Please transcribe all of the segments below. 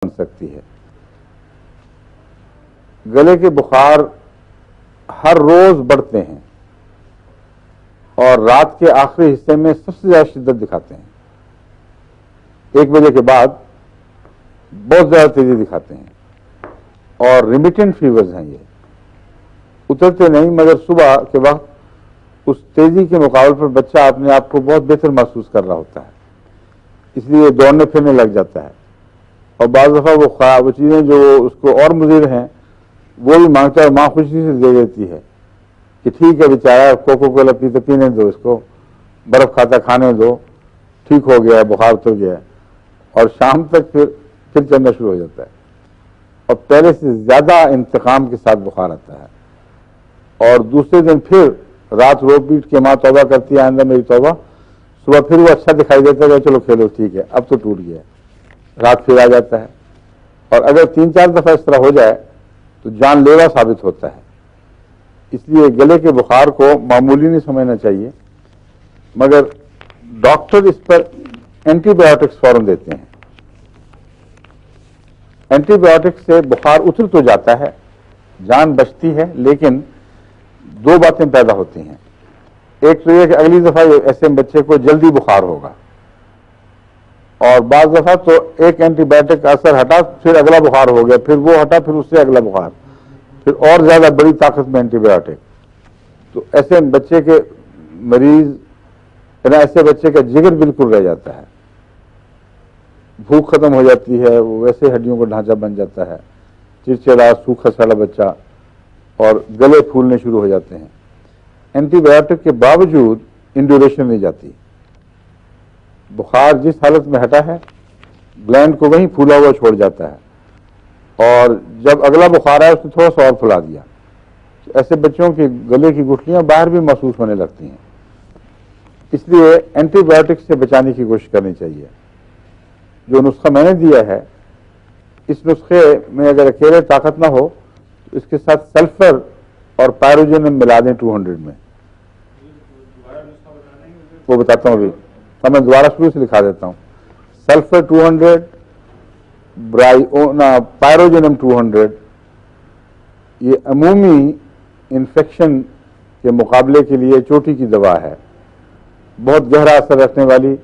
بن سکتی ہے۔ گلے کے بخار ہر روز بڑھتے ہیں اور رات کے آخری حصے میں سب سے زیادہ شدت دکھاتے ہیں، 1 بجے کے بعد بہت زیادہ تیزی دکھاتے ہیں اور ریمیٹنٹ فیورز ہیں، یہ اترتے نہیں، مگر صبح کے وقت اس تیزی کے مقابلے پر بچہ اپنے آپ کو بہت بہتر محسوس کر رہا ہوتا ہے، اس لیے دوڑنے پھرنے لگ جاتا ہے، اور بعض دفعہ وہ چیزیں جو اس کو اور مضر ہیں وہ بھی مانگتا ہے، ماں خوشی سے دے دیتی ہے کہ ٹھیک ہے بیچارہ، کوکو کولا پیتے پینے دو، اس کو برف کھاتا کھانے دو، ٹھیک ہو گیا ہے، بخار اتر گیا ہے، اور شام تک پھر چلنا شروع ہو جاتا ہے اور پہلے سے زیادہ انتقام کے ساتھ بخار آتا ہے، اور دوسرے دن پھر رات رو پیٹ کے ماں توبہ کرتی ہے، آئندہ میری توبہ، صبح پھر وہ اچھا دکھائی دیتا ہے، چلو کھیلو ٹھیک ہے، اب تو ٹوٹ گیا ہے، رات پھر آ جاتا ہے، اور اگر 3-4 دفعہ اس طرح ہو جائے تو جان لیوا ثابت ہوتا ہے۔ اس لیے گلے کے بخار کو معمولی نہیں سمجھنا چاہیے، مگر ڈاکٹر اس پر اینٹی بایوٹکس فوراً دیتے ہیں۔ اینٹی بایوٹکس سے بخار اتر تو جاتا ہے، جان بچتی ہے، لیکن 2 باتیں پیدا ہوتی ہیں۔ ایک تو یہ کہ اگلی دفعہ ایسے بچے کو جلدی بخار ہوگا، اور بعض دفعہ تو ایک اینٹی بایوٹک کا اثر ہٹا پھر اگلا بخار ہو گیا، پھر وہ ہٹا پھر اس سے اگلا بخار، پھر اور زیادہ بڑی طاقت میں اینٹی بایوٹک، تو ایسے بچے کے مریض، ایسے بچے کا جگر بالکل رہ جاتا ہے، بھوک ختم ہو جاتی ہے، وہ ویسے ہڈیوں کا ڈھانچہ بن جاتا ہے، چڑچڑا سوکھا سڑا بچہ، اور گلے پھولنے شروع ہو جاتے ہیں۔ اینٹی بایوٹک کے باوجود انڈیوریشن نہیں جاتی، بخار جس حالت میں ہٹا ہے گلینڈ کو وہیں پھولا ہوا چھوڑ جاتا ہے، اور جب اگلا بخار آیا اس نے تھوڑا سا اور پھلا دیا، ایسے بچوں کے گلے کی گٹھلیاں باہر بھی محسوس ہونے لگتی ہیں۔ اس لیے اینٹی بایوٹک سے بچانے کی کوشش کرنی چاہیے۔ جو نسخہ میں نے دیا ہے، اس نسخے میں اگر اکیلے طاقت نہ ہو تو اس کے ساتھ سلفر اور پائروجینم ملا دیں 200 میں، وہ بتاتا ہوں ابھی، میں دوبارہ شروع سے لکھا دیتا ہوں۔ سلفر 200، پائروجینم 200، یہ عمومی انفیکشن کے مقابلے کے لیے چوٹی کی دوا ہے، بہت گہرا اثر رکھنے والی،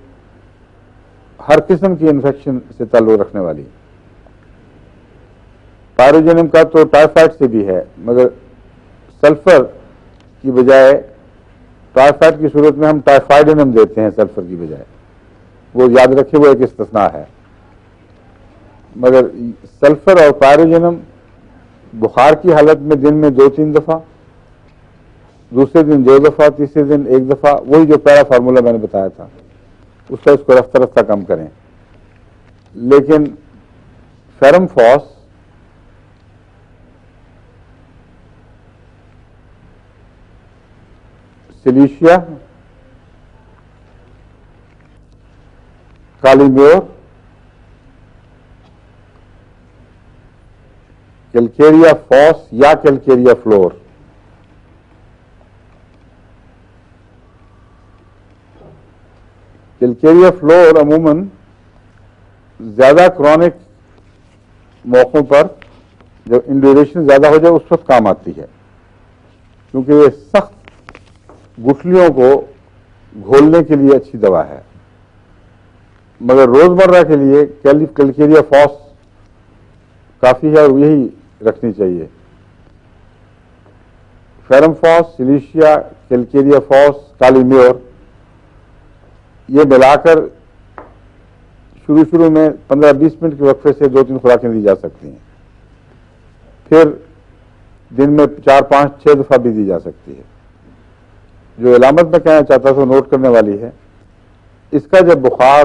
ہر قسم کی انفیکشن سے تعلق رکھنے والی۔ پائروجینم کا تو ٹائیفائڈ سے بھی ہے، مگر سلفر کی بجائے ٹائیفائڈ کی صورت میں ہم ٹائیفائڈینم دیتے ہیں سلفر کی بجائے، وہ یاد رکھے وہ ایک استثناء ہے، مگر سلفر اور پائروجینم بخار کی حالت میں دن میں 2-3 دفعہ، دوسرے دن 2 دفعہ، تیسرے دن 1 دفعہ، وہی جو پہلا فارمولہ میں نے بتایا تھا اس کا، اس کو رفتہ رفتہ کم کریں۔ لیکن فیرم فاس سلیشیا، کالیمیور، کیلکیریا فاس یا کیلکیریا فلور، کیلکیریا فلور عموماً زیادہ کرونک موقعوں پر جب انڈیوریشن زیادہ ہو جائے اس وقت کام آتی ہے، کیونکہ یہ سخت گٹھلیوں کو گھولنے کے لیے اچھی دوا ہے، مگر روزمرہ کے لیے کیلکیریا فاس کافی ہے اور یہی رکھنی چاہیے۔ فیرم فاس، سلیشیا، کیلکیریا فاس، کالیمیور، یہ ملا کر شروع میں 15-20 منٹ کے وقفے سے 2-3 خوراکیں دی جا سکتی ہیں، پھر دن میں 4-5-6 دفعہ بھی دی جا سکتی ہے۔ جو علامت میں کہنا چاہتا تھا نوٹ کرنے والی ہے، اس کا جب بخار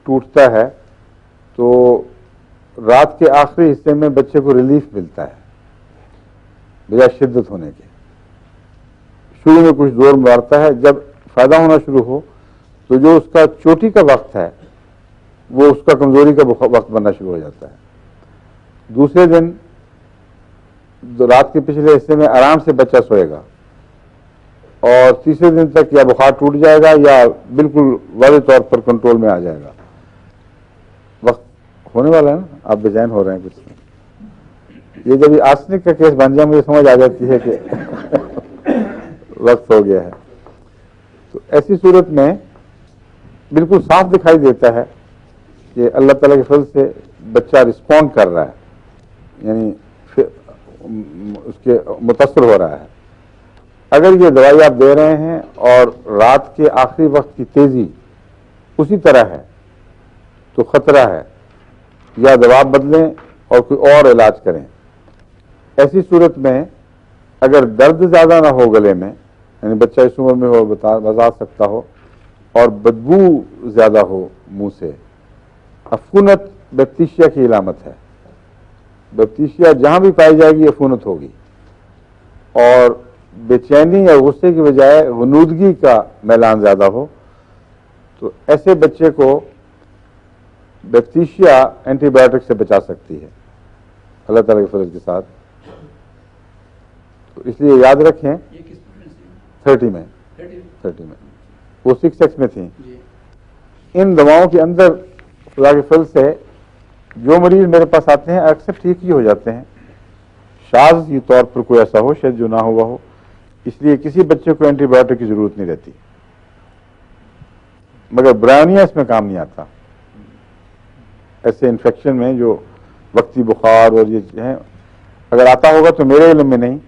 ٹوٹتا ہے تو رات کے آخری حصے میں بچے کو ریلیف ملتا ہے بجائے شدت ہونے کے۔ شروع میں کچھ زور مارتا ہے، جب فائدہ ہونا شروع ہو تو جو اس کا چوٹی کا وقت ہے وہ اس کا کمزوری کا وقت بننا شروع ہو جاتا ہے۔ دوسرے دن رات کے پچھلے حصے میں آرام سے بچہ سوئے گا، اور تیسرے دن تک یا بخار ٹوٹ جائے گا یا بالکل واضح طور پر کنٹرول میں آ جائے گا۔ وقت ہونے والا ہے نا, آپ بے چین ہو رہے ہیں کچھ. یہ جب آرسنک کا کیس بن جائے مجھے سمجھ آ جاتی ہے کہ وقت ہو گیا ہے. تو ایسی صورت میں بالکل صاف دکھائی دیتا ہے کہ اللہ تعالیٰ کے فضل سے بچہ رسپونڈ کر رہا ہے, یعنی اس کے متاثر ہو رہا ہے. اگر یہ دوائی آپ دے رہے ہیں اور رات کے آخری وقت کی تیزی اسی طرح ہے تو خطرہ ہے, یا دوا بدلیں اور کوئی اور علاج کریں. ایسی صورت میں اگر درد زیادہ نہ ہو گلے میں, یعنی بچہ اس عمر میں ہو بتا سکتا ہو, اور بدبو زیادہ ہو منہ سے, عفونت بیکٹیشیا کی علامت ہے. بیکٹیشیا جہاں بھی پائی جائے گی عفونت ہوگی, اور بے چینی یا غصے کی بجائے غنودگی کا میلان زیادہ ہو تو ایسے بچے کو بیکٹیشیا اینٹی بایوٹک سے بچا سکتی ہے اللہ تعالیٰ کے فضل کے ساتھ. تو اس لیے یاد رکھیں 30 میں وہ 6X میں تھیں. ان دواؤں کے اندر خدا کے فضل سے جو مریض میرے پاس آتے ہیں اکثر ٹھیک ہی ہو جاتے ہیں. شاذ یہ طور پر کوئی ایسا ہو شاید جو نہ ہوا ہو, اس لیے کسی بچے کو اینٹی بایوٹک کی ضرورت نہیں رہتی. مگر برانیاں اس میں کام نہیں آتا. ایسے انفیکشن میں جو وقتی بخار اور یہ ہیں, اگر آتا ہوگا تو میرے علم میں نہیں,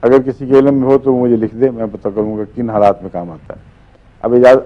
اگر کسی کے علم میں ہو تو مجھے لکھ دے, میں پتہ کروں گا کن حالات میں کام آتا ہے. اب اجازت